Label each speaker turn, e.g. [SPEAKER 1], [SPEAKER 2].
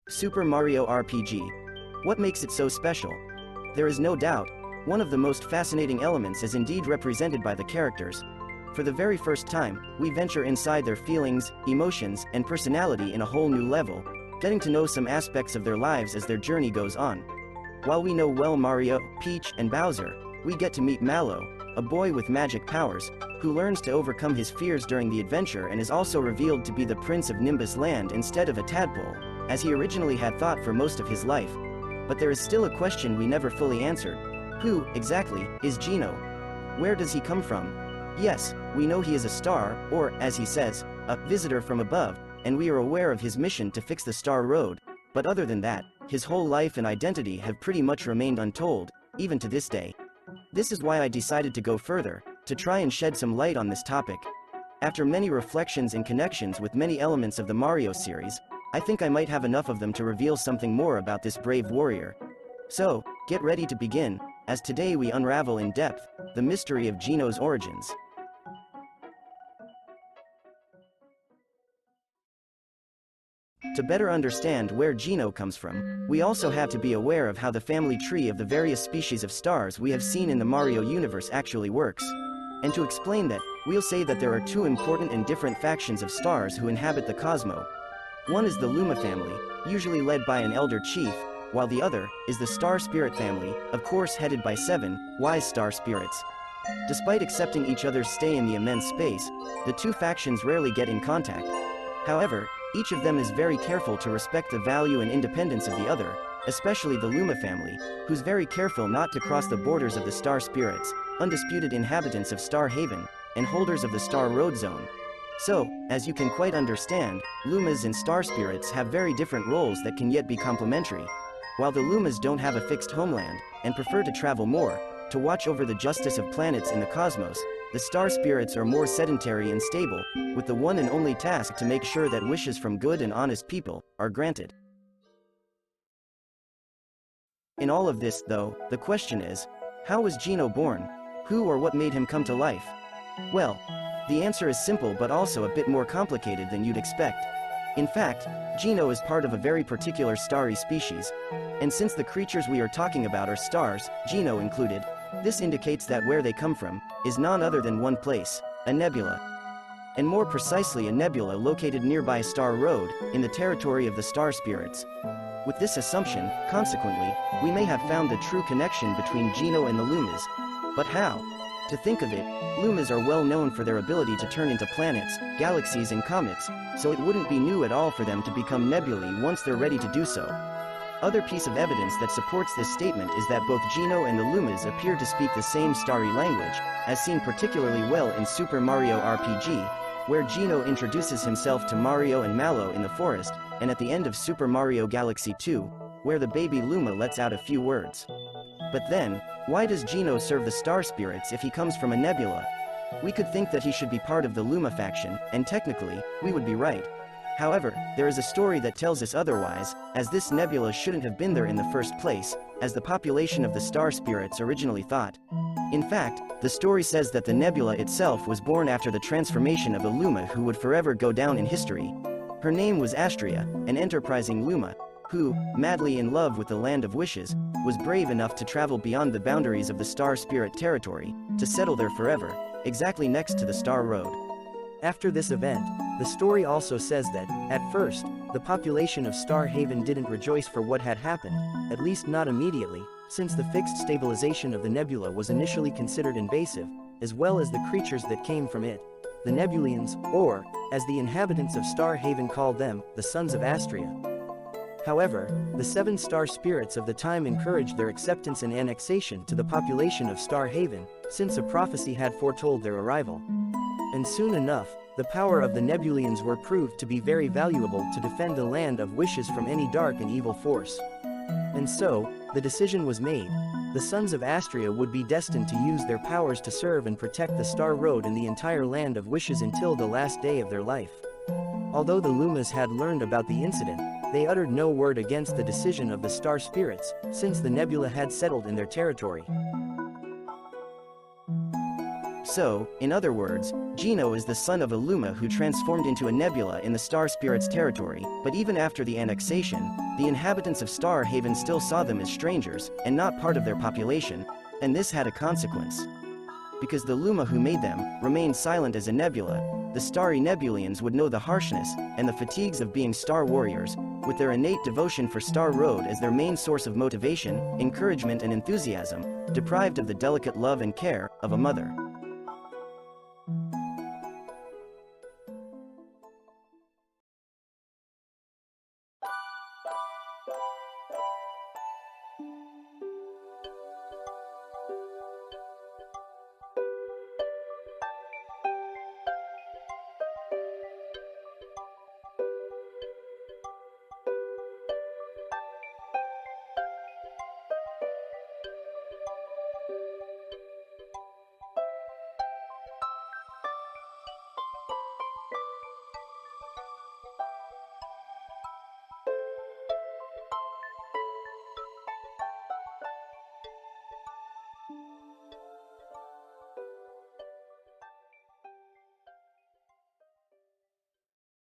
[SPEAKER 1] Super Mario RPG. What makes it so special? There is no doubt, one of the most fascinating elements is indeed represented by the characters. For the very first time, we venture inside their feelings, emotions, and personality in a whole new level, getting to know some aspects of their lives as their journey goes on. While we know well Mario, Peach, and Bowser, we get to meet Mallow, a boy with magic powers, who learns to overcome his fears during the adventure and is also revealed to be the Prince of Nimbus Land instead of a tadpole, as he originally had thought for most of his life. But there is still a question we never fully answered. Who, exactly, is Geno? Where does he come from? Yes, we know he is a star, or, as he says, a visitor from above, and we are aware of his mission to fix the Star Road, but other than that, his whole life and identity have pretty much remained untold, even to this day. This is why I decided to go further, to try and shed some light on this topic. After many reflections and connections with many elements of the Mario series, I think I might have enough of them to reveal something more about this brave warrior. So, get ready to begin, as today we unravel in depth the mystery of Geno's origins. To better understand where Geno comes from, we also have to be aware of how the family tree of the various species of stars we have seen in the Mario universe actually works. And to explain that, we'll say that there are two important and different factions of stars who inhabit the cosmos. One is the Luma family, usually led by an elder chief, while the other is the Star Spirit family, of course headed by 7 wise star spirits. Despite accepting each other's stay in the immense space, the two factions rarely get in contact. However, each of them is very careful to respect the value and independence of the other, especially the Luma family, who's very careful not to cross the borders of the Star Spirits, undisputed inhabitants of Star Haven, and holders of the Star Road Zone. So, as you can quite understand, Lumas and Star Spirits have very different roles that can yet be complementary. While the Lumas don't have a fixed homeland, and prefer to travel more, to watch over the justice of planets in the cosmos, the Star Spirits are more sedentary and stable, with the one and only task to make sure that wishes from good and honest people are granted. In all of this, though, the question is, how was Geno born? Who or what made him come to life? Well, the answer is simple but also a bit more complicated than you'd expect. In fact, Geno is part of a very particular starry species. And since the creatures we are talking about are stars, Geno included, this indicates that where they come from is none other than one place, a nebula. And more precisely a nebula located nearby Star Road, in the territory of the Star Spirits. With this assumption, consequently, we may have found the true connection between Geno and the Lumas. But how? To think of it, Lumas are well known for their ability to turn into planets, galaxies and comets, so it wouldn't be new at all for them to become nebulae once they're ready to do so. Other piece of evidence that supports this statement is that both Geno and the Lumas appear to speak the same starry language, as seen particularly well in Super Mario RPG, where Geno introduces himself to Mario and Mallow in the forest, and at the end of Super Mario Galaxy 2, where the baby Luma lets out a few words. But then, why does Geno serve the Star Spirits if he comes from a nebula? We could think that he should be part of the Luma faction, and technically, we would be right. However, there is a story that tells us otherwise, as this nebula shouldn't have been there in the first place, as the population of the Star Spirits originally thought. In fact, the story says that the nebula itself was born after the transformation of a Luma who would forever go down in history. Her name was Astria, an enterprising Luma, who, madly in love with the Land of Wishes, was brave enough to travel beyond the boundaries of the Star Spirit territory, to settle there forever, exactly next to the Star Road.
[SPEAKER 2] After this event, the story also says that, at first, the population of Star Haven didn't rejoice for what had happened, at least not immediately, since the fixed stabilization of the nebula was initially considered invasive, as well as the creatures that came from it, the Nebulians, or, as the inhabitants of Star Haven called them, the Sons of Astria. However, the 7 Star Spirits of the time encouraged their acceptance and annexation to the population of Star Haven, since a prophecy had foretold their arrival. And soon enough, the power of the Nebulians were proved to be very valuable to defend the Land of Wishes from any dark and evil force. And so, the decision was made. The Sons of Astria would be destined to use their powers to serve and protect the Star Road and the entire Land of Wishes until the last day of their life. Although the Lumas had learned about the incident, they uttered no word against the decision of the Star Spirits, since the nebula had settled in their territory.
[SPEAKER 1] So, in other words, Geno is the son of a Luma who transformed into a nebula in the Star Spirit's territory, but even after the annexation, The inhabitants of Star Haven still saw them as strangers, and not part of their population, and this had a consequence. Because the Luma who made them remained silent as a nebula, the starry Nebulians would know the harshness and the fatigues of being star warriors, with their innate devotion for Star Road as their main source of motivation, encouragement and enthusiasm, deprived of the delicate love and care of a mother.